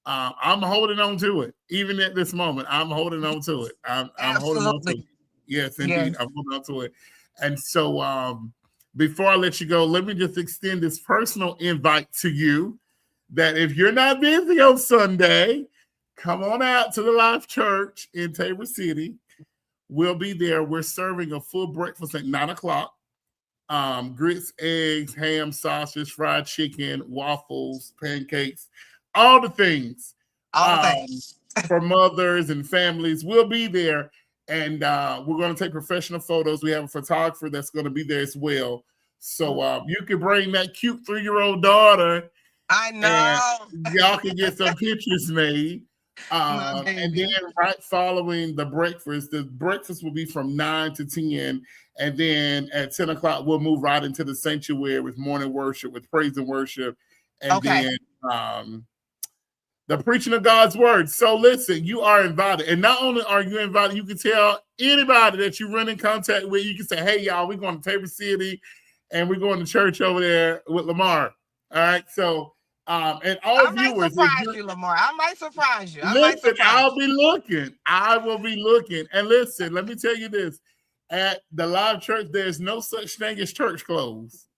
I'm holding on to it, even at this moment. I'm holding on to it. I'm holding on to Absolutely. it. Yes, indeed, Yes. I'm holding on to it. And so, before I let you go, let me just extend this personal invite to you that if you're not busy on Sunday, come on out to the Life Church in Tabor City. We'll be there. We're serving a full breakfast at 9 o'clock. Grits, eggs, ham, sausage, fried chicken, waffles, pancakes, all the things. All the Um, things. for mothers and families. We'll be there, and we're going to take professional photos. We have a photographer that's going to be there as well. So you can bring that cute 3-year-old daughter, I and know. y'all can get some pictures made. My And then baby. right following the breakfast will be from 9 to 10. And then at 10 o'clock, we'll move right into the sanctuary with morning worship, with praise and worship. And Okay. then the preaching of God's word. So listen, you are invited. And not only are you invited, you can tell anybody that you run in contact with. You can say, hey, y'all, we're going to Tabor City and we're going to church over there with Lamar. All right. So, and all I might viewers, if surprise you're, you, Lamar. I might surprise you. I might listen, surprise I'll you. be looking. I will be looking. And listen, let me tell you this. At the live church, there's no such thing as church clothes.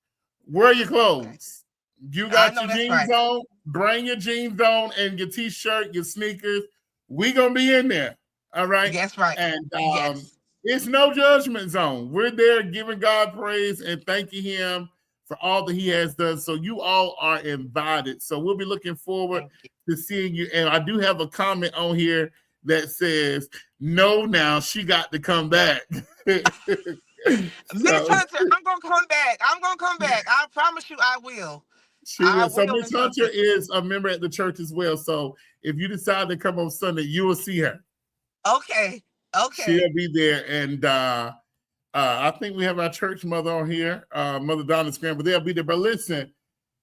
Wear your Okay. clothes. You I got know your that's jeans right. on, bring your jeans on and your t-shirt, your sneakers. We gonna be in there. All right. That's right. And Yes. it's no judgment zone. We're there giving God praise and thanking him for all that he has done. So you all are invited. So we'll be looking forward Thank you. to seeing you. And I do have a comment on here that says, no, now she got to come back. Miss So Hunter, I'm gonna come back. I'm gonna come back. I promise you I will. she I will. So will, Miss Miss Hunter Hunter. is a member at the church as well. So if you decide to come on Sunday, you will see her. Okay. Okay. She'll be there. And I think we have our church mother on here, Mother Donna Scramble. They'll be there. But listen,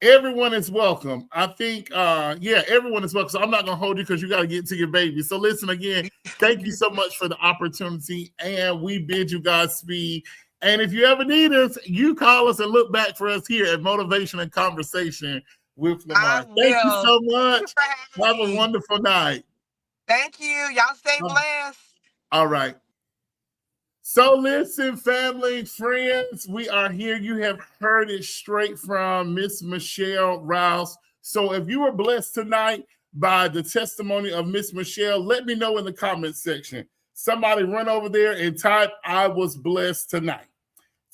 everyone is welcome. I think, everyone is welcome. So I'm not going to hold you because you got to get to your baby. So listen again, thank you so much for the opportunity. And we bid you Godspeed. And if you ever need us, you call us and look back for us here at Motivation and Conversation with I Lamar. Thank you will. so Thank you much. for having Have a me. wonderful night. Thank you. Y'all stay blessed. All right. So listen, family, friends, we are here. You have heard it straight from Miss Michelle Rouse. So if you were blessed tonight by the testimony of Miss Michelle, let me know in the comment section. Somebody run over there and type, I was blessed tonight.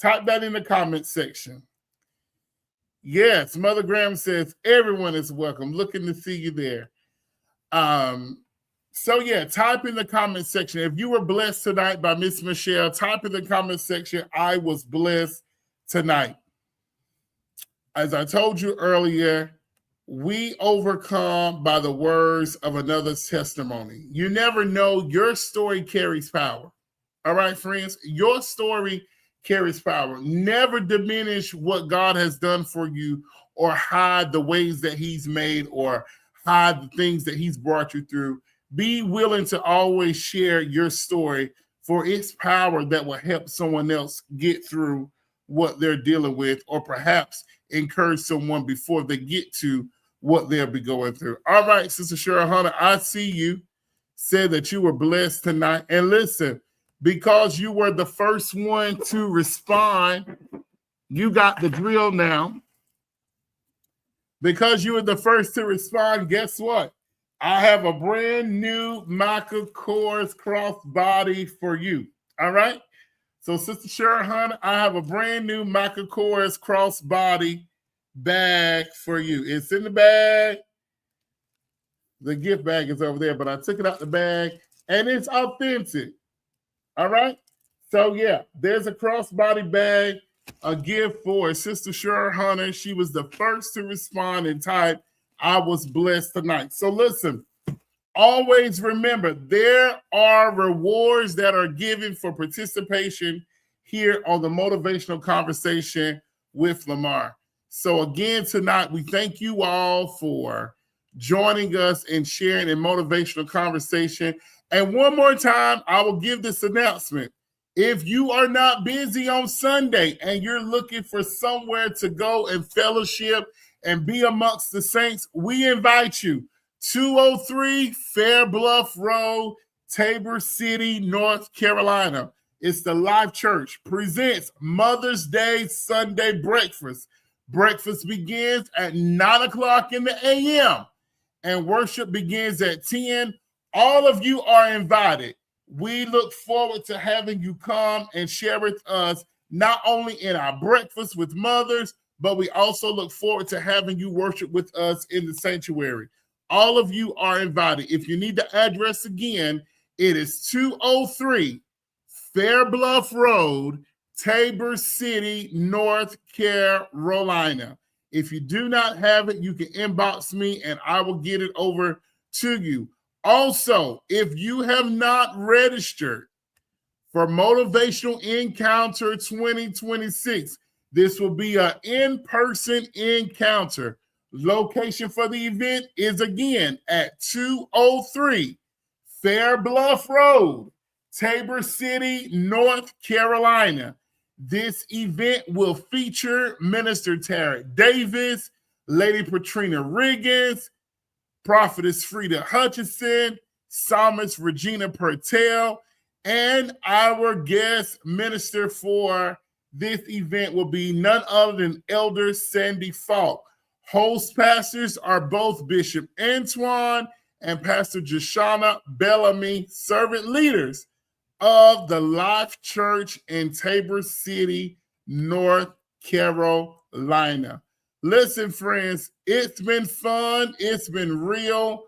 Type that in the comment section. Yes, Mother Graham says everyone is welcome. Looking to see you there. So yeah, type in the comment section. If you were blessed tonight by Miss Michelle, type in the comment section, I was blessed tonight. As I told you earlier, we overcome by the words of another's testimony. You never know, your story carries power. All right, friends, your story carries power. Never diminish what God has done for you or hide the ways that he's made or hide the things that he's brought you through. Be willing to always share your story, for its power that will help someone else get through what they're dealing with, or perhaps encourage someone before they get to what they'll be going through. All right, Sister Cheryl Hunter, I see you said that you were blessed tonight. And listen, because you were the first one to respond, you got the drill now. Because you were the first to respond, guess what? I have a brand new Michael Kors crossbody for you. All right? So, Sister Cheryl Hunter, I have a brand new Michael Kors crossbody bag for you. It's in the bag. The gift bag is over there, but I took it out the bag, and it's authentic. All right? So, yeah, there's a crossbody bag, a gift for Sister Cheryl Hunter. She was the first to respond and type, I was blessed tonight. So, listen, always remember, there are rewards that are given for participation here on the Motivational Conversation with Lamar. So again, tonight, we thank you all for joining us and sharing a motivational conversation. And one more time, I will give this announcement. If you are not busy on Sunday and you're looking for somewhere to go and fellowship and be amongst the saints, we invite you. 203 Fair Bluff Road, Tabor City, North Carolina. It's the Live Church presents Mother's Day Sunday breakfast. Breakfast begins at 9 o'clock in the a.m. and worship begins at 10. All of you are invited. We look forward to having you come and share with us, not only in our breakfast with mothers, but we also look forward to having you worship with us in the sanctuary. All of you are invited. If you need the address again, it is 203 Fair Bluff Road, Tabor City, North Carolina. If you do not have it, you can inbox me and I will get it over to you. Also, if you have not registered for Motivational Encounter 2026, this will be an in-person encounter. Location for the event is again at 203 Fair Bluff Road, Tabor City, North Carolina. This event will feature Minister Tarek Davis, Lady Patrina Riggins, Prophetess Frida Hutchinson, Psalmist Regina Pertel, and our guest minister for this event will be none other than Elder Sandy Falk. Host pastors are both Bishop Antoine and Pastor Jashana Bellamy, servant leaders of the Life Church in Tabor City, North Carolina. Listen, friends, it's been fun. It's been real,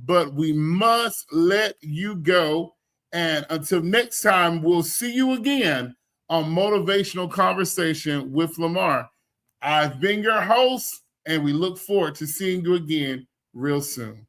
but we must let you go. And until next time, we'll see you again on Motivational Conversation with Lamar. I've been your host, and we look forward to seeing you again real soon.